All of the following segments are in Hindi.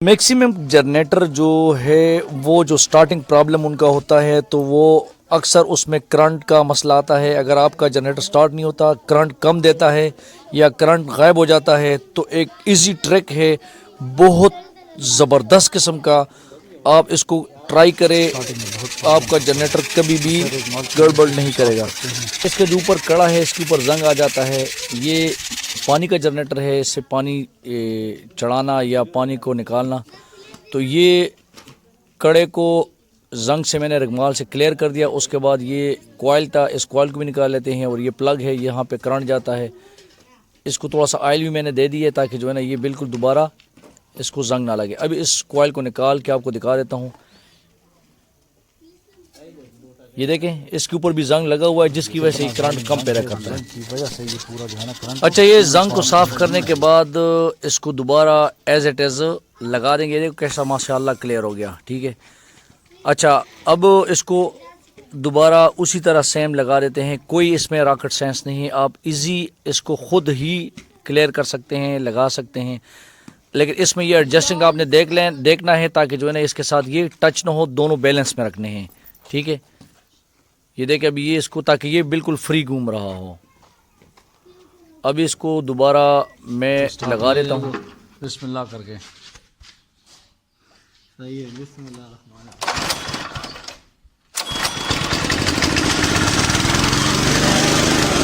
मैक्सिमम जनरेटर जो है वो जो स्टार्टिंग प्रॉब्लम उनका होता है तो वो अक्सर उसमें करंट का मसला आता है। अगर आपका जनरेटर स्टार्ट नहीं होता, करंट कम देता है या करंट गायब हो जाता है तो एक इजी ट्रिक है, बहुत ज़बरदस्त किस्म का, आप इसको ट्राई करें, आपका जनरेटर कभी भी गड़बड़ नहीं करेगा। इसके जो ऊपर कड़ा है इसके ऊपर जंग आ जाता है, ये पानी का जनरेटर है, इससे पानी चढ़ाना या पानी को निकालना, तो ये कड़े को जंग से मैंने रगमाल से क्लियर कर दिया। उसके बाद ये कॉइल था, इस कॉइल को भी निकाल लेते हैं और ये प्लग है, यहाँ पे करंट जाता है। इसको थोड़ा सा ऑयल भी मैंने दे दिया ताकि जो है ना ये बिल्कुल दोबारा इसको जंग ना लगे। अभी इस कॉइल को निकाल के आपको दिखा देता हूँ। ये देखें इसके ऊपर भी जंग लगा हुआ है जिसकी वजह से करंट कम पैदा करता है। अच्छा, ये जंग को साफ करने के बाद इसको दोबारा एज इट इज़ लगा देंगे। देखो कैसा माशाल्लाह क्लियर हो गया, ठीक है। अच्छा, अब इसको दोबारा उसी तरह सेम लगा देते हैं, कोई इसमें रॉकेट साइंस नहीं है, आप इजी इसको खुद ही क्लियर कर सकते हैं, लगा सकते हैं। लेकिन इसमें ये एडजस्टिंग आपने देखना है ताकि जो है ना इसके साथ ये टच ना हो, दोनों बैलेंस में रखने हैं, ठीक है। ये देखें अभी ये इसको, ताकि ये बिल्कुल फ्री घूम रहा हो। अभी इसको दोबारा मैं लगा देता हूँ बिस्मिल्लाह करके। सही है, बिस्मिल्लाह।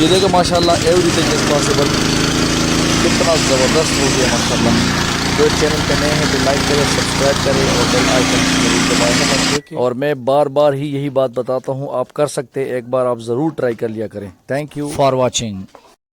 ये देखो माशाल्लाह एवरीथिंग इज पॉसिबल, कितना ज़बरदस्त हो गया माशाल्लाह। जो चैनल पे नए हैं तो लाइक करें, सब्सक्राइब करें और बेल आइकन जरूर दबाएं। और मैं बार बार ही यही बात बताता हूँ, आप कर सकते हैं, एक बार आप ज़रूर ट्राई कर लिया करें। Thank you for watching.